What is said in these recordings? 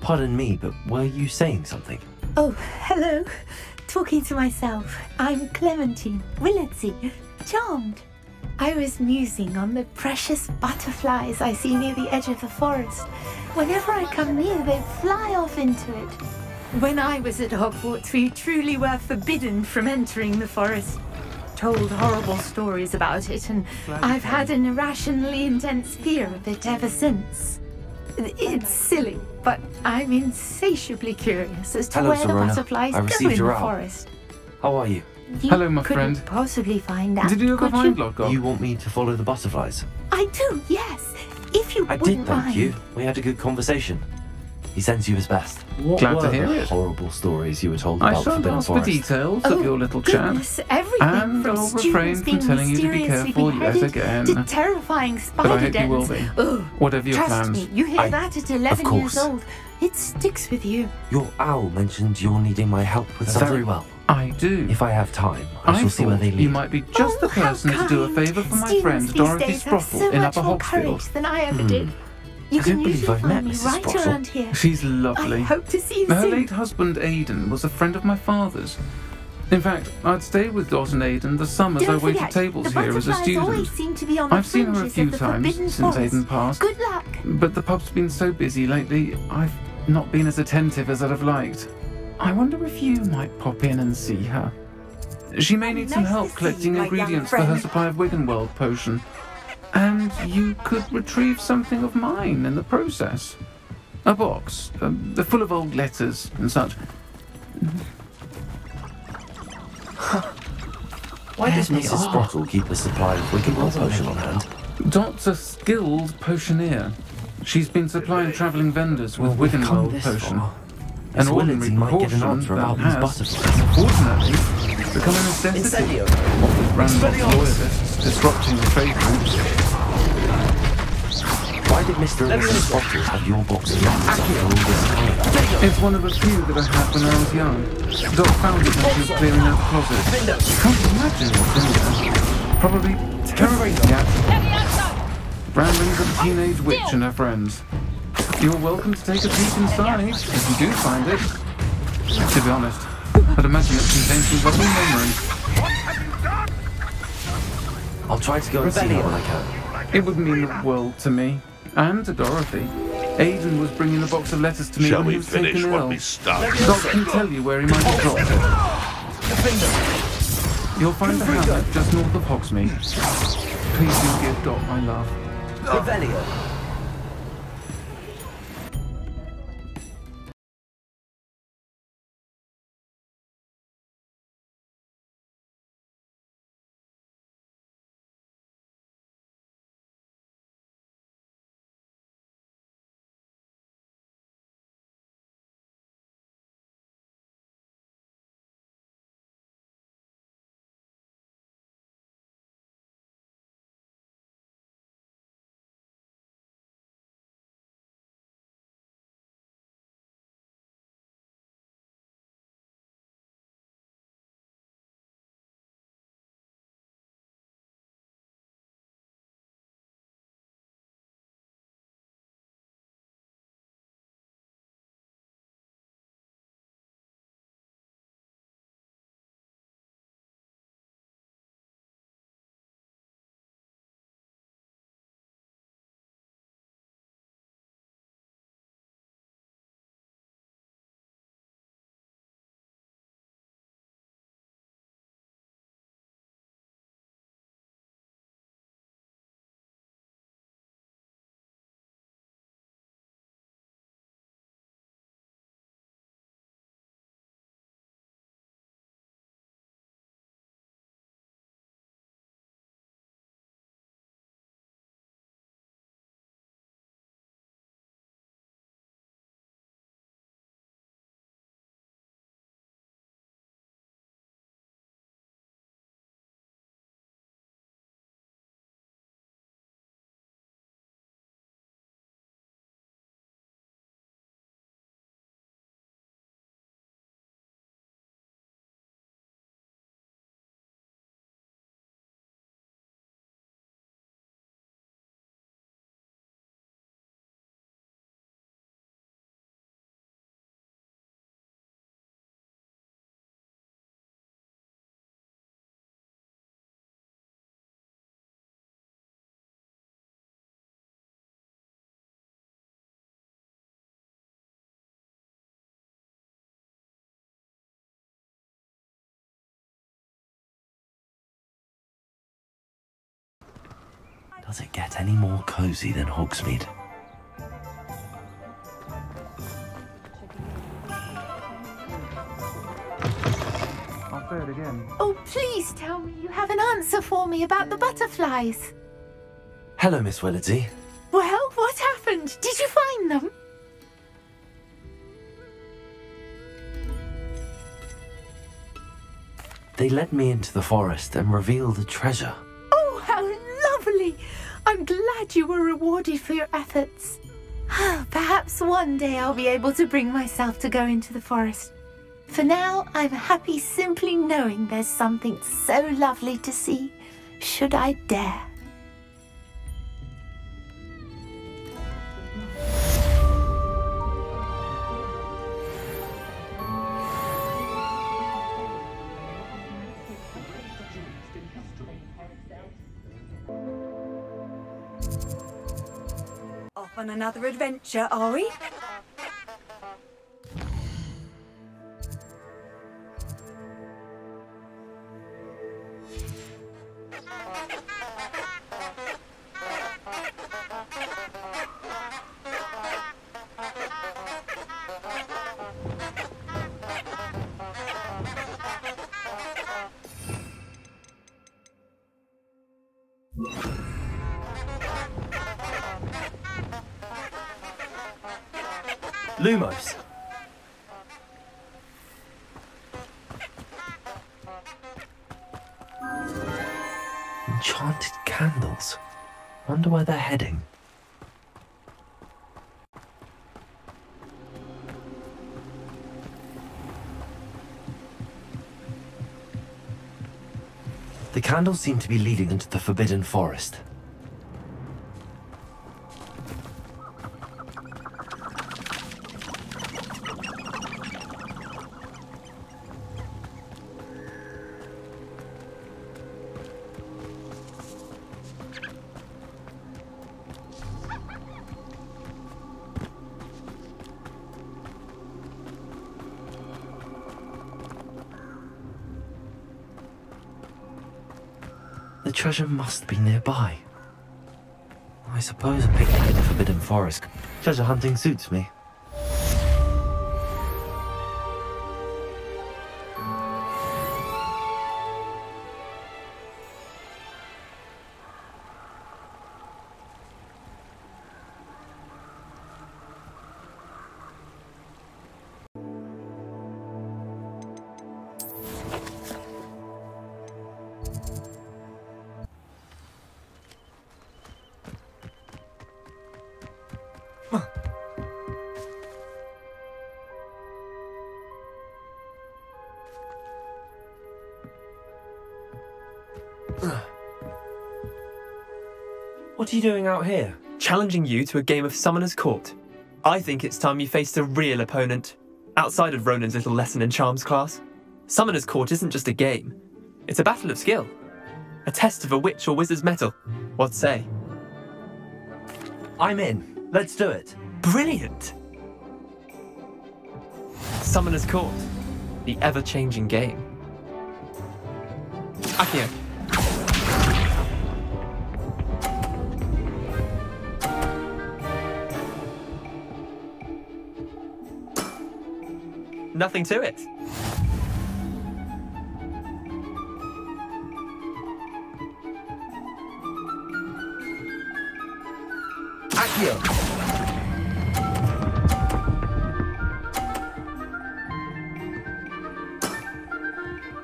Pardon me, but were you saying something? Oh, hello. Talking to myself. I'm Clementine Willetsey. Charmed. I was musing on the precious butterflies I see near the edge of the forest. Whenever I come near, they fly off into it. When I was at Hogwarts, we truly were forbidden from entering the forest. Told horrible stories about it, and I've had an irrationally intense fear of it ever since. It's silly, but I'm insatiably curious as to Hello, where Serona. the butterflies I go received in your the owl. forest. How are you? You Hello, my couldn't friend. possibly find out. Did you ever could find you? Lodgok? You want me to follow the butterflies? I do, yes. If you I wouldn't did, thank mind. you. We had a good conversation. He sends you his best. What Glad were to hear the it. horrible stories you were told I about shan't Forbidden ask for Forest? details Oh, of your little chat. goodness, everything And from I'll students refrain from being telling you to be mysteriously careful yet beheaded again. to terrifying But spider I hope you will dens. be. Ugh. Whatever your Trust plans. me, you hear that at 11 course. years old. It sticks with you. Your owl mentioned you're needing my help with something. Very well. I do. If I have time, I shall see where thought they lead. you might be just the Oh, how person to do a kind. favour for my Students friend these Dorothy days have Sproffle so in much Upper more Hogsfield. courage than I ever did. You I can don't believe usually I've met find me Mrs. right Sproffle. around here. She's lovely. I hope to see you Her soon. late husband Aidan was a friend of my father's. In fact, I'd stayed with Dot and Aidan the summers I Don't waited forget, tables the here as a butterflies always student. seem to be on the I've seen her a fringes few of the times Forbidden since Forest. Aidan passed. Good luck. But the pub's been so busy lately, I've not been as attentive as I'd have liked. I wonder if you might pop in and see her. She may need some Nice help to see collecting you, my young ingredients for her friend. supply of Wiggenweld potion. And you could retrieve something of mine in the process. A box, full of old letters and such. Why does Mrs. Sproffle keep a supply of Wiggenweld potion on hand? Dot's a skilled potioneer. She's been supplying travelling vendors with We've come Wiggenweld this potion. far. An Miss ordinary Willetsey might get an precaution answer that about these has, butterflies. fortunately, become a necessity. Random loyalists disrupting the trade routes. Why did Mr. and Mrs. Sproffle have your box of letters after all this time? It's one of a few that I had when I was young. Dot found it when she was clearing out the closet. Can't imagine what's in there. Probably terribly theatrical. Ramblings of a teenage witch and her friends. You're welcome to take a peek inside if you do find it. To be honest, I'd imagine it contains some lovely memories. I'll try to go and see her when I can. It would mean the world to me, and to Dorothy. Aidan was bringing a box of letters to me Shall when he we was finish taken what ill. we started? Doc can tell you where he might have dropped it. You'll find the hamlet just north of Hogsmeade. Please do give Dot my love. Revelio. Does it get any more cozy than Hogsmeade? I'll say it again. Oh, please tell me you have an answer for me about the butterflies. Hello, Miss Willardsey. Well, what happened? Did you find them? They led me into the forest and revealed a treasure. Oh, how lovely! I'm glad you were rewarded for your efforts. Perhaps one day I'll be able to bring myself to go into the forest. For now, I'm happy simply knowing there's something so lovely to see, should I dare. Off on another adventure, are we? Lumos. Enchanted candles. Wonder where they're heading. The candles seem to be leading into the Forbidden Forest. The treasure must be nearby. I suppose a picnic in the Forbidden Forest. Treasure hunting suits me. What are you doing out here? Challenging you to a game of Summoner's Court. I think it's time you faced a real opponent, outside of Ronan's little lesson in charms class. Summoner's Court isn't just a game. It's a battle of skill. A test of a witch or wizard's mettle. What say? I'm in. Let's do it. Brilliant! Summoner's Court. The ever-changing game. Akio. Nothing to it. Akio.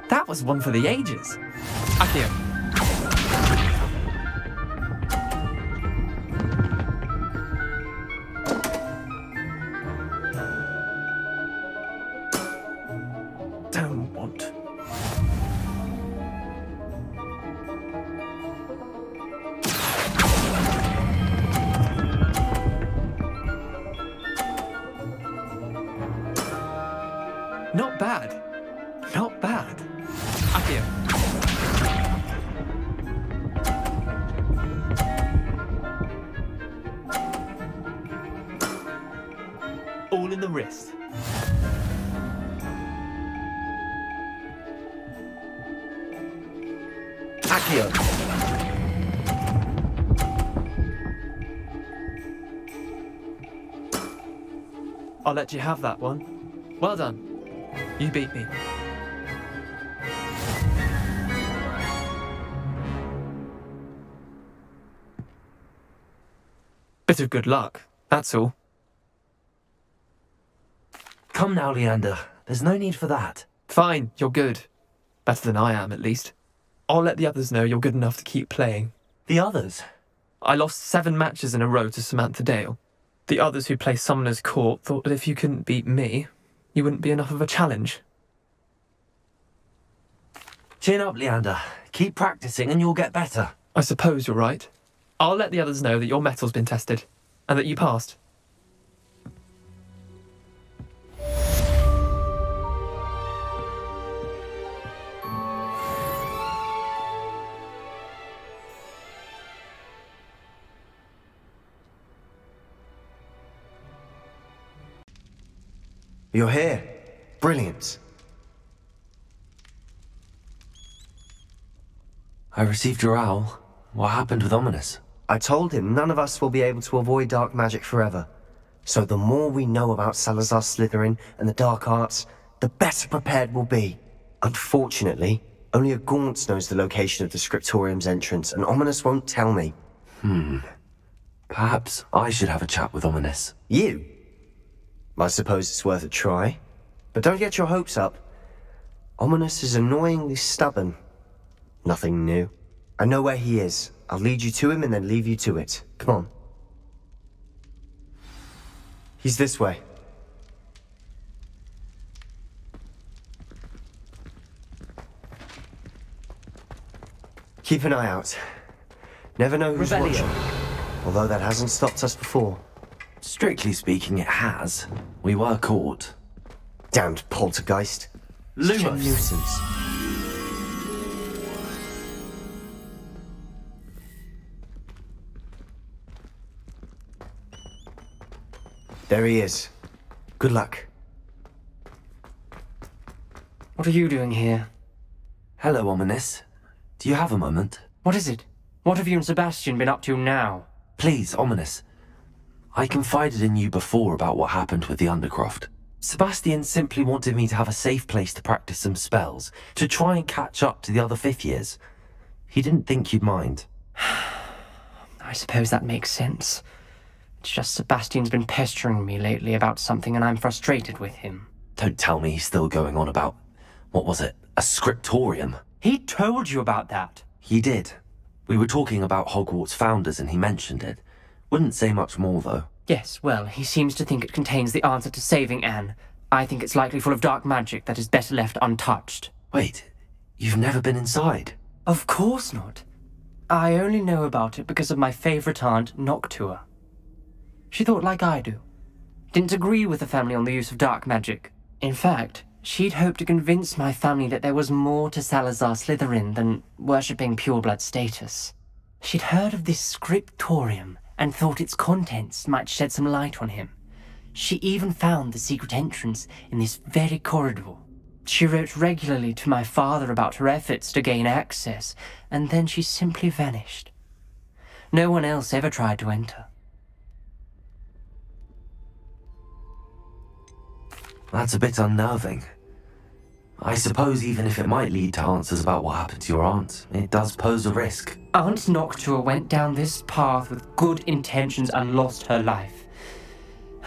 That was one for the ages. Akio. Don't want. Not bad. Not bad. Akio. All in the wrist. Akio. I'll let you have that one. Well done. You beat me. Bit of good luck, that's all. Come now, Leander. There's no need for that. Fine, you're good. Better than I am, at least. I'll let the others know you're good enough to keep playing. The others? I lost 7 matches in a row to Samantha Dale. The others who play Summoner's Court thought that if you couldn't beat me, you wouldn't be enough of a challenge. Chin up, Leander. Keep practicing and you'll get better. I suppose you're right. I'll let the others know that your metal's been tested, and that you passed. You're here. Brilliant. I received your owl. What happened with Ominous? I told him none of us will be able to avoid dark magic forever. So the more we know about Salazar Slytherin and the dark arts, the better prepared we'll be. Unfortunately, only a Gaunt knows the location of the Scriptorium's entrance, and Ominous won't tell me. Perhaps I should have a chat with Ominous. You? I suppose it's worth a try. But don't get your hopes up. Ominous is annoyingly stubborn. Nothing new. I know where he is. I'll lead you to him and then leave you to it. Come on. He's this way. Keep an eye out. Never know who's watching. Although that hasn't stopped us before. Strictly speaking, it has. We were caught. Damned poltergeist. Such a nuisance. There he is. Good luck. What are you doing here? Hello, Ominous. Do you have a moment? What is it? What have you and Sebastian been up to now? Please, Ominous. I confided in you before about what happened with the Undercroft. Sebastian simply wanted me to have a safe place to practice some spells, to try and catch up to the other 5th years. He didn't think you'd mind. I suppose that makes sense. It's just Sebastian's been pestering me lately about something and I'm frustrated with him. Don't tell me he's still going on about, what was it, a scriptorium? He told you about that. He did. We were talking about Hogwarts founders and he mentioned it. Wouldn't say much more, though. Yes, well, he seems to think it contains the answer to saving Anne. I think it's likely full of dark magic that is better left untouched. Wait, you've never been inside? Of course not. I only know about it because of my favourite aunt, Noctua. She thought like I do. Didn't agree with the family on the use of dark magic. In fact, she'd hoped to convince my family that there was more to Salazar Slytherin than worshipping pureblood status. She'd heard of this scriptorium and thought its contents might shed some light on him. She even found the secret entrance in this very corridor. She wrote regularly to my father about her efforts to gain access, and then she simply vanished. No one else ever tried to enter. That's a bit unnerving. I suppose even if it might lead to answers about what happened to your aunt, it does pose a risk. Aunt Noctua went down this path with good intentions and lost her life.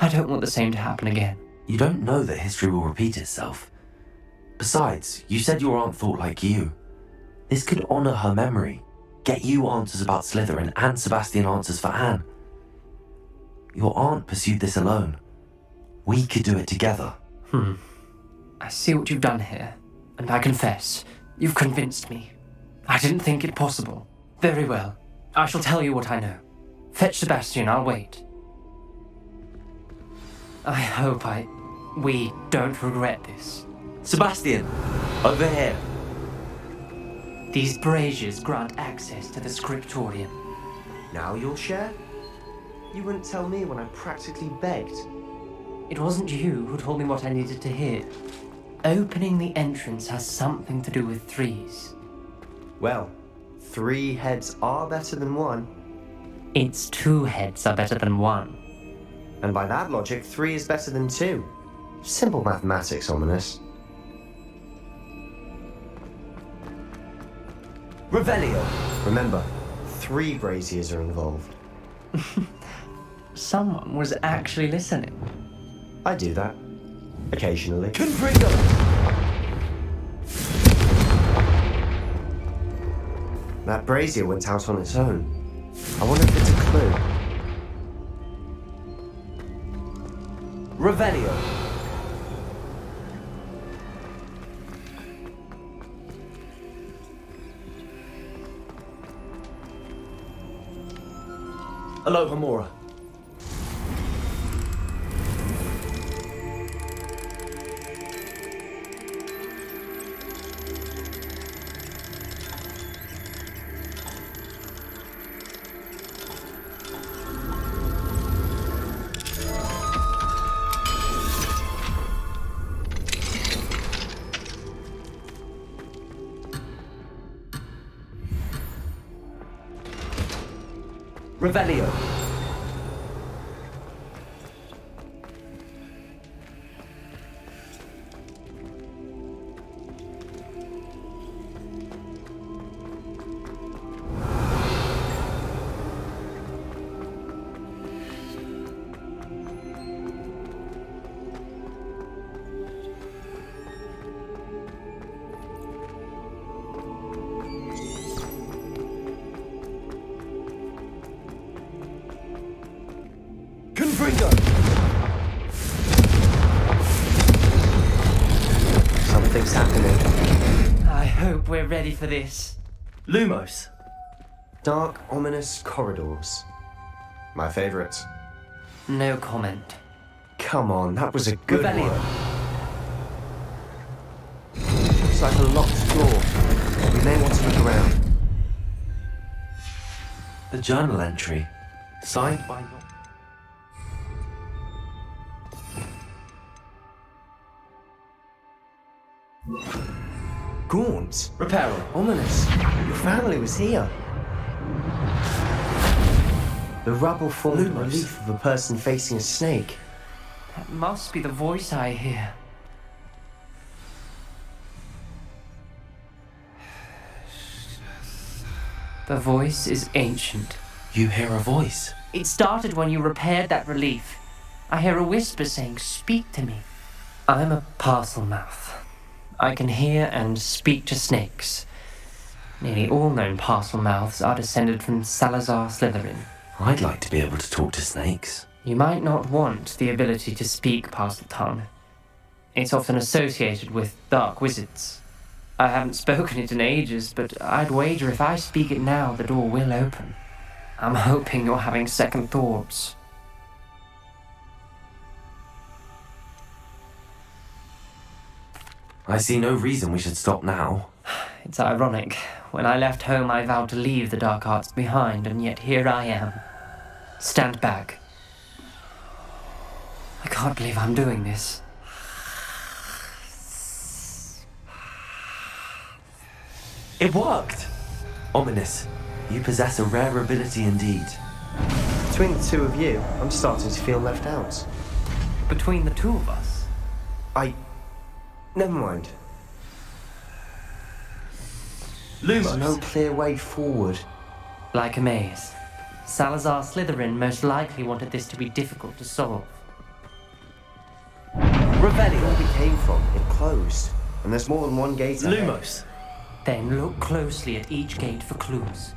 I don't want the same to happen again. You don't know that history will repeat itself. Besides, you said your aunt thought like you. This could honor her memory, get you answers about Slytherin and Sebastian answers for Anne. Your aunt pursued this alone. We could do it together. I see what you've done here, and I confess, you've convinced me. I didn't think it possible. Very well. I shall tell you what I know. Fetch Sebastian, I'll wait. I hope we don't regret this. Sebastian, over here. These braziers grant access to the scriptorium. Now you'll share? You wouldn't tell me when I practically begged. It wasn't you who told me what I needed to hear. Opening the entrance has something to do with 3s. Well, 3 heads are better than 1. Its 2 heads are better than 1. And by that logic, 3 is better than 2. Simple mathematics, Ominous. Revelio. Remember, 3 braziers are involved. Someone was actually listening. I do that. Occasionally. Confringo! That brazier went out on its own. I wonder if it's a clue. Revelio. Aloha Mora. Revelio. Confringo! Something's happening. I hope we're ready for this. Lumos. Dark, ominous corridors. My favorite. No comment. Come on, that was a good Revelio. one. Looks like a locked floor. We may want to look around. A journal entry. Signed by... Gaunt. Reparo. Ominous. Your family was here. The rubble formed a Lumos. relief of a person facing a snake. That must be the voice I hear. The voice is ancient. You hear a voice. It started when you repaired that relief. I hear a whisper saying, "Speak to me." I'm a parcel mouth. I can hear and speak to snakes. Nearly all known parcel mouths are descended from Salazar Slytherin. I'd like to be able to talk to snakes. You might not want the ability to speak parcel tongue. It's often associated with dark wizards. I haven't spoken it in ages, but I'd wager if I speak it now, the door will open. I'm hoping you're having second thoughts. I see no reason we should stop now. It's ironic. When I left home, I vowed to leave the dark arts behind, and yet here I am. Stand back. I can't believe I'm doing this. It worked! Ominous. You possess a rare ability indeed. Between the 2 of you, I'm starting to feel left out. Between the 2 of us. Never mind. Lumos. There's no clear way forward. Like a maze. Salazar Slytherin most likely wanted this to be difficult to solve. Revelio. Where we came from, it closed. And there's more than one gate ahead. Lumos. Then look closely at each gate for clues.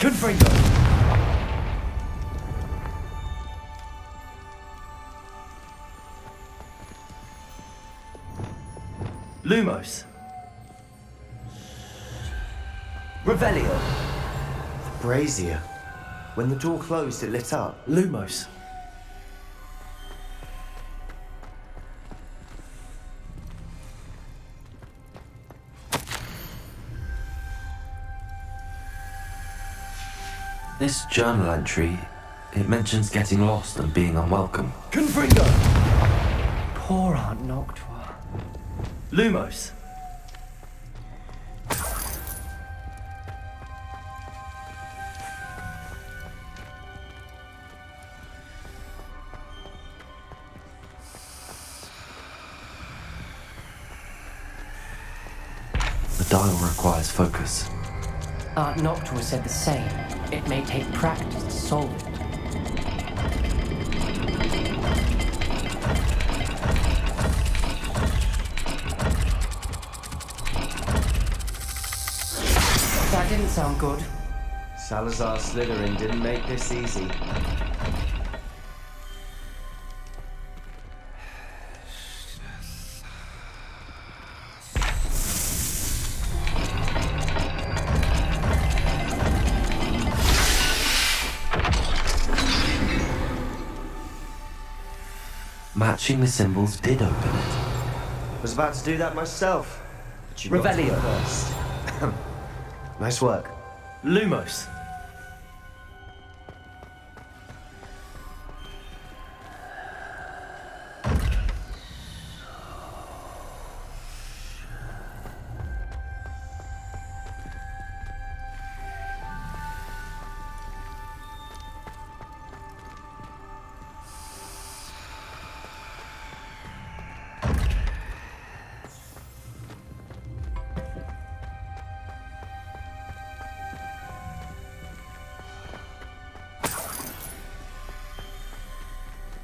Confringo. Lumos. Revelio. The brazier. When the door closed, it lit up. Lumos. This journal entry, it mentions getting lost and being unwelcome. Confringo! Poor Aunt Noctua. Lumos. dial requires focus. Aunt Noctua said the same. It may take practice to solve it. That didn't sound good. Salazar Slytherin didn't make this easy. Matching the symbols did open it. Was about to do that myself. But you Revelio. got to go first. Nice work. Lumos.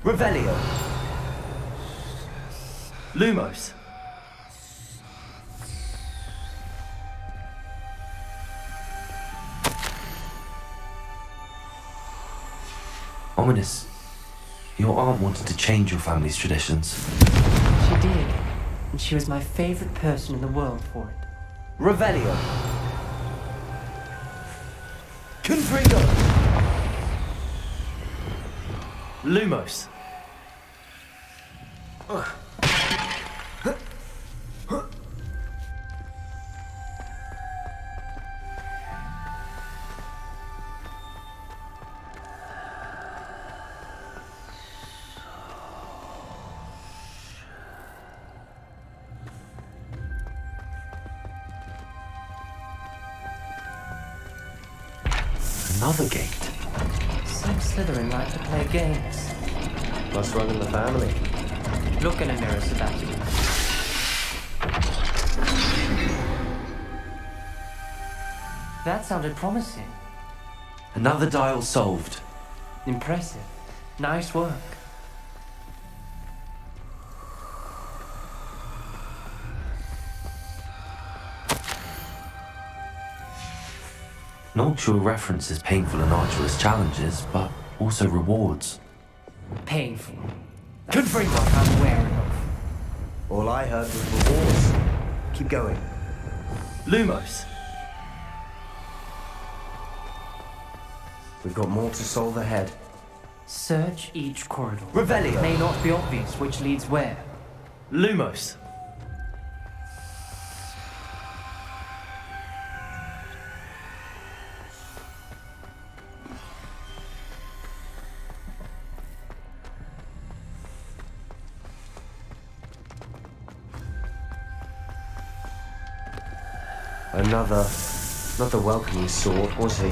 Revelio. Lumos. Ominous. Your aunt wanted to change your family's traditions. She did, and she was my favorite person in the world for it. Revelio. Confringo. Lumos. Another gate. Seems Slytherin like to play games. Must run in the family. Look in a mirror, Sebastian. That sounded promising. Another dial solved. Impressive. Nice work. Noctua references painful and arduous challenges, but also rewards. Painful. Confringo I'm aware of. All I heard was rewards. Keep going. Lumos. We've got more to solve ahead. Search each corridor. Revelio. It may not be obvious which leads where. Lumos. Not the welcoming sort, was he?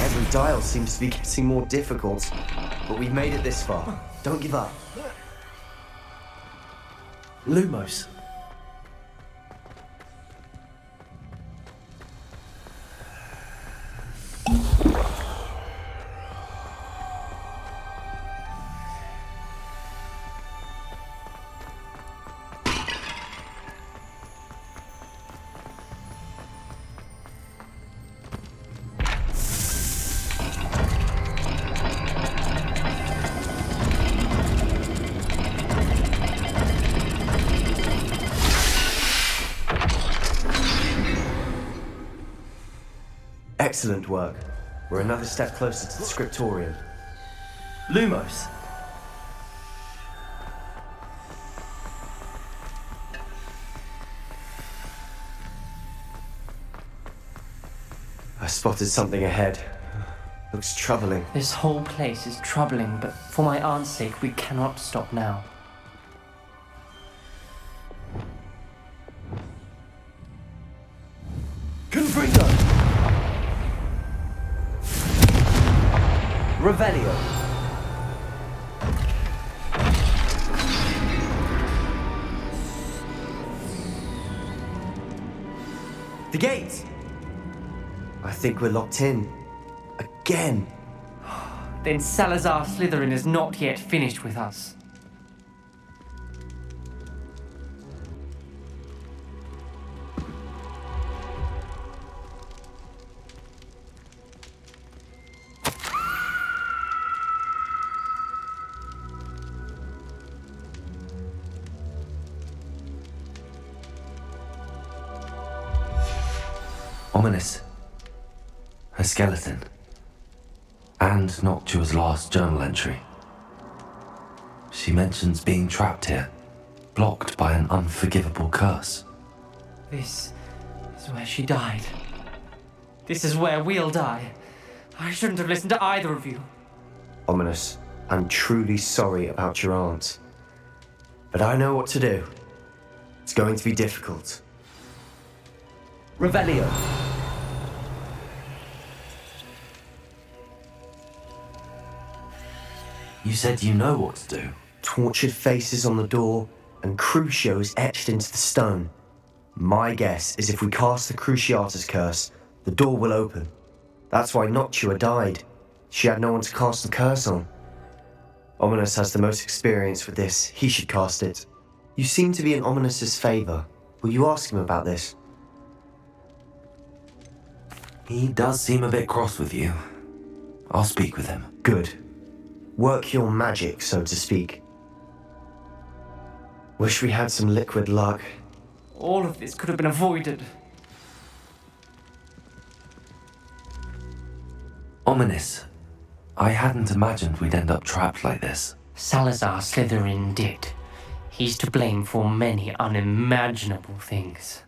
Every dial seems to be getting more difficult, but we've made it this far. Don't give up. Lumos. Excellent work. We're another step closer to the scriptorium. Lumos. I spotted something ahead. Looks troubling. This whole place is troubling, but for my aunt's sake, we cannot stop now. Confringo! Revelio. The gate! I think we're locked in. Again. Then Salazar Slytherin is not yet finished with us. Ominous. A skeleton. And Noctua's last journal entry. She mentions being trapped here, blocked by an unforgivable curse. This is where she died. This is where we'll die. I shouldn't have listened to either of you. Ominous, I'm truly sorry about your aunt. But I know what to do. It's going to be difficult. Revelio. You said you know what to do. Tortured faces on the door and Crucios etched into the stone. My guess is if we cast the Cruciatus curse, the door will open. That's why Noctua died. She had no one to cast the curse on. Ominous has the most experience with this. He should cast it. You seem to be in Ominous's favor. Will you ask him about this? He does seem a bit cross with you. I'll speak with him. Good. Work your magic, so to speak. Wish we had some liquid luck. All of this could have been avoided. Ominous. I hadn't imagined we'd end up trapped like this. Salazar Slytherin did. He's to blame for many unimaginable things.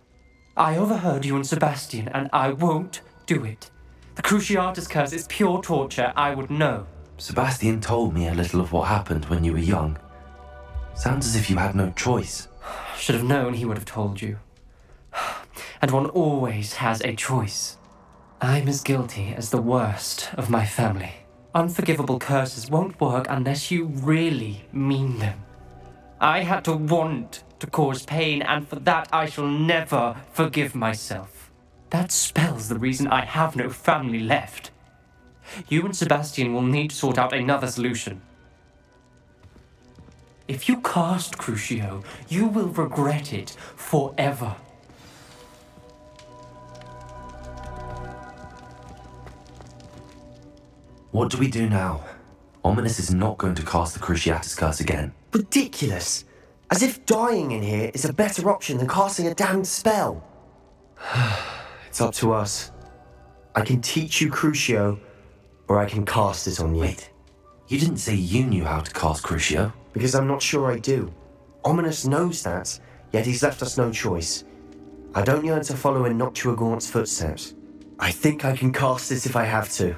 I overheard you and Sebastian, and I won't do it. The Cruciatus curse is pure torture, I would know. Sebastian told me a little of what happened when you were young. Sounds as if you had no choice. Should have known he would have told you. And one always has a choice. I'm as guilty as the worst of my family. Unforgivable curses won't work unless you really mean them. I had to want to cause pain, and for that I shall never forgive myself. That spells the reason I have no family left. You and Sebastian will need to sort out another solution. If you cast Crucio, you will regret it forever. What do we do now? Ominous is not going to cast the Cruciatus curse again. Ridiculous! As if dying in here is a better option than casting a damned spell. It's up to us. I can teach you Crucio, or I can cast it on you. Wait, you didn't say you knew how to cast Crucio? Because I'm not sure I do. Ominous knows that, yet he's left us no choice. I don't yearn to follow in Noctua Gaunt's footsteps. I think I can cast it if I have to.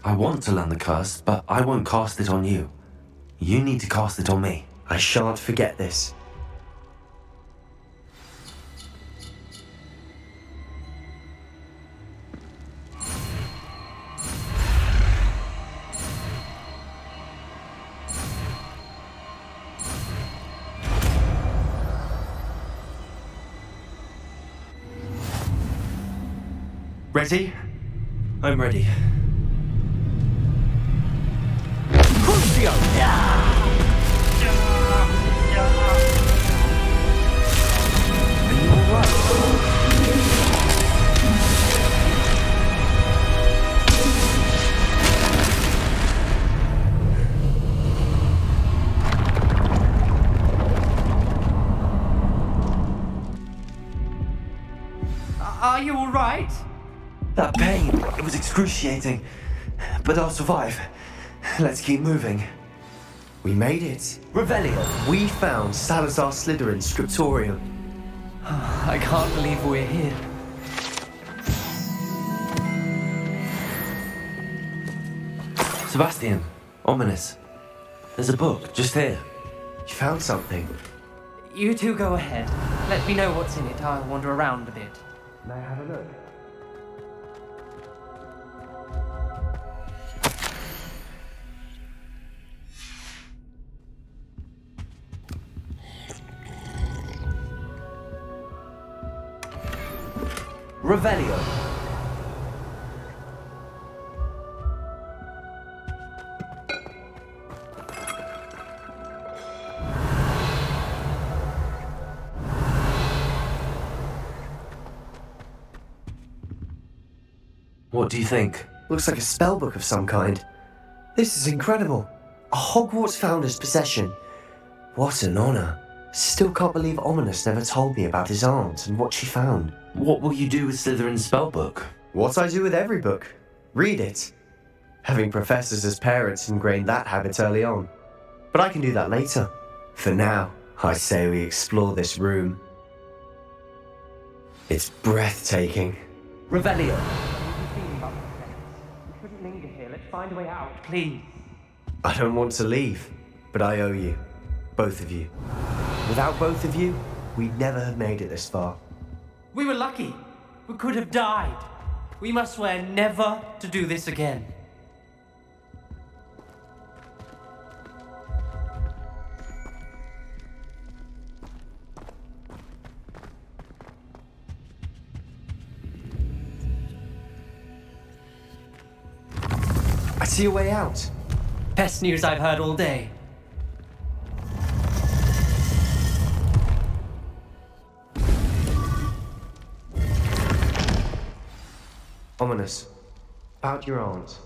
I want to learn the curse, but I won't cast it on you. You need to cast it on me. I shan't forget this. Ready? I'm ready. Crucio! Are you alright? Are you all right? That pain, it was excruciating. But I'll survive. Let's keep moving. We made it. Revelio. We found Salazar Slytherin's scriptorium. I can't believe we're here. Sebastian, Ominous. There's a book just here. You found something. You two go ahead. Let me know what's in it. I'll wander around a bit. May I have a look? Revelio. What do you think? Looks like a spellbook of some kind. This is incredible. A Hogwarts founder's possession. What an honor. Still can't believe Ominous never told me about his aunt and what she found. What will you do with Slytherin's spellbook? What I do with every book. Read it. Having professors as parents ingrained that habit early on. But I can do that later. For now, I say we explore this room. It's breathtaking. Revelio. We shouldn't linger here. Let's find a way out, please. I don't want to leave, but I owe you. Both of you. Without both of you, we'd never have made it this far. We were lucky. We could have died. We must swear never to do this again. I see a way out. Best news I've heard all day. Ominous. About your aunt.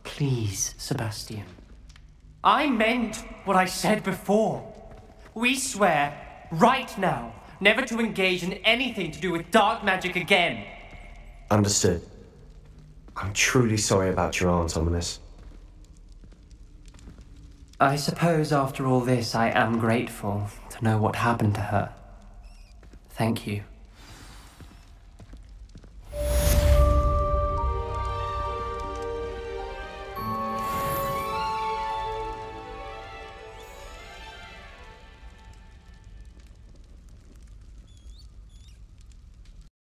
Please, Sebastian. I meant what I said before. We swear, right now, never to engage in anything to do with dark magic again. Understood. I'm truly sorry about your aunt, Ominous. I suppose after all this, I am grateful to know what happened to her. Thank you.